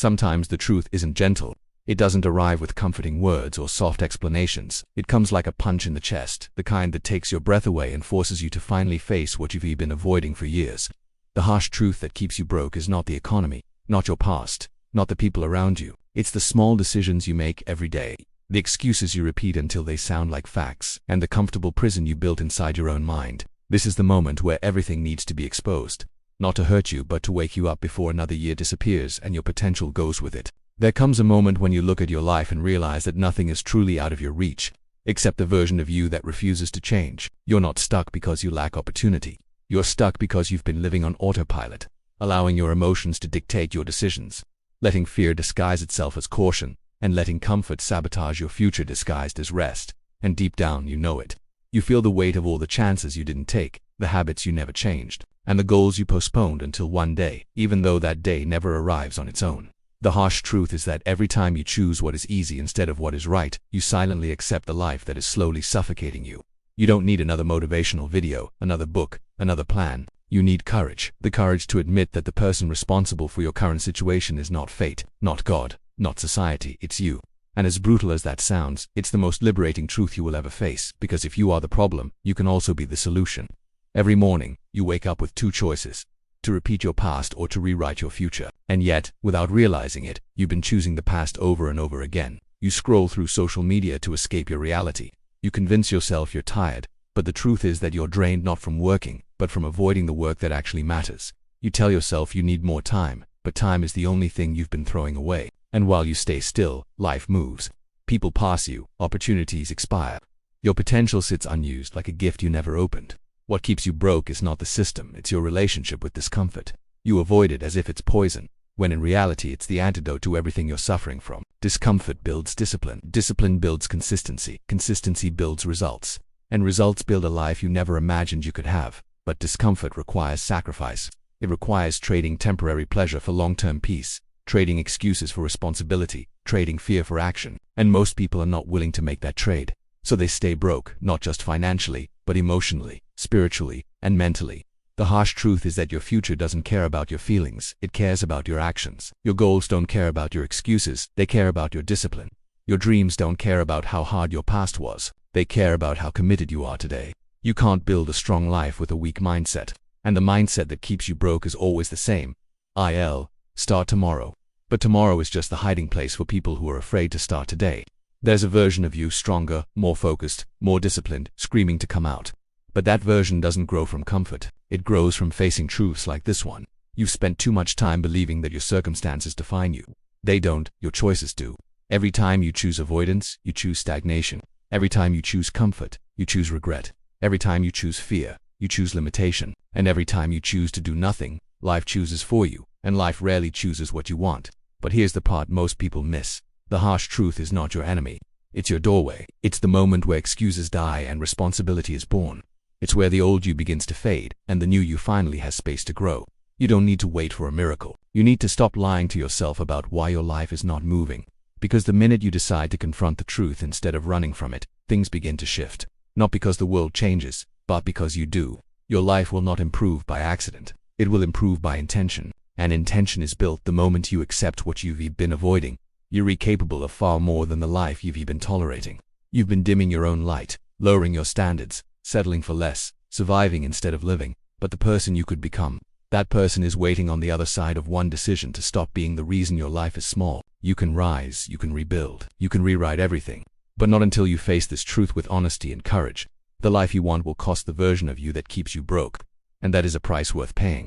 Sometimes the truth isn't gentle. It doesn't arrive with comforting words or soft explanations. It comes like a punch in the chest, the kind that takes your breath away and forces you to finally face what you've been avoiding for years. The harsh truth that keeps you broke is not the economy, not your past, not the people around you. It's the small decisions you make every day, the excuses you repeat until they sound like facts, and the comfortable prison you built inside your own mind. This is the moment where everything needs to be exposed. Not to hurt you, but to wake you up before another year disappears and your potential goes with it. There comes a moment when you look at your life and realize that nothing is truly out of your reach, except the version of you that refuses to change. You're not stuck because you lack opportunity. You're stuck because you've been living on autopilot, allowing your emotions to dictate your decisions, letting fear disguise itself as caution, and letting comfort sabotage your future disguised as rest. And deep down, you know it. You feel the weight of all the chances you didn't take, the habits you never changed, and the goals you postponed until one day, even though that day never arrives on its own. The harsh truth is that every time you choose what is easy instead of what is right, you silently accept the life that is slowly suffocating you. You don't need another motivational video, another book, another plan. You need courage. The courage to admit that the person responsible for your current situation is not fate, not God, not society, it's you. And as brutal as that sounds, it's the most liberating truth you will ever face, because if you are the problem, you can also be the solution. Every morning, you wake up with two choices: to repeat your past or to rewrite your future. And yet, without realizing it, you've been choosing the past over and over again. You scroll through social media to escape your reality. You convince yourself you're tired, but the truth is that you're drained not from working, but from avoiding the work that actually matters. You tell yourself you need more time, but time is the only thing you've been throwing away. And while you stay still, life moves. People pass you, opportunities expire. Your potential sits unused like a gift you never opened. What keeps you broke is not the system, it's your relationship with discomfort. You avoid it as if it's poison, when in reality it's the antidote to everything you're suffering from. Discomfort builds discipline. Discipline builds consistency. Consistency builds results. And results build a life you never imagined you could have. But discomfort requires sacrifice. It requires trading temporary pleasure for long-term peace, trading excuses for responsibility, trading fear for action. And most people are not willing to make that trade. So they stay broke, not just financially, but emotionally, spiritually, and mentally. The harsh truth is that your future doesn't care about your feelings, it cares about your actions. Your goals don't care about your excuses, they care about your discipline. Your dreams don't care about how hard your past was, they care about how committed you are today. You can't build a strong life with a weak mindset, and the mindset that keeps you broke is always the same. Start tomorrow. But tomorrow is just the hiding place for people who are afraid to start today. There's a version of you stronger, more focused, more disciplined, screaming to come out. But that version doesn't grow from comfort. It grows from facing truths like this one. You've spent too much time believing that your circumstances define you. They don't, your choices do. Every time you choose avoidance, you choose stagnation. Every time you choose comfort, you choose regret. Every time you choose fear, you choose limitation. And every time you choose to do nothing, life chooses for you, and life rarely chooses what you want. But here's the part most people miss. The harsh truth is not your enemy. It's your doorway. It's the moment where excuses die and responsibility is born. It's where the old you begins to fade, and the new you finally has space to grow. You don't need to wait for a miracle. You need to stop lying to yourself about why your life is not moving. Because the minute you decide to confront the truth instead of running from it, things begin to shift. Not because the world changes, but because you do. Your life will not improve by accident. It will improve by intention. And intention is built the moment you accept what you've been avoiding. You're capable of far more than the life you've been tolerating. You've been dimming your own light, lowering your standards, settling for less, surviving instead of living. But the person you could become, that person is waiting on the other side of one decision to stop being the reason your life is small. You can rise, you can rebuild, you can rewrite everything. But not until you face this truth with honesty and courage. The life you want will cost the version of you that keeps you broke. And that is a price worth paying.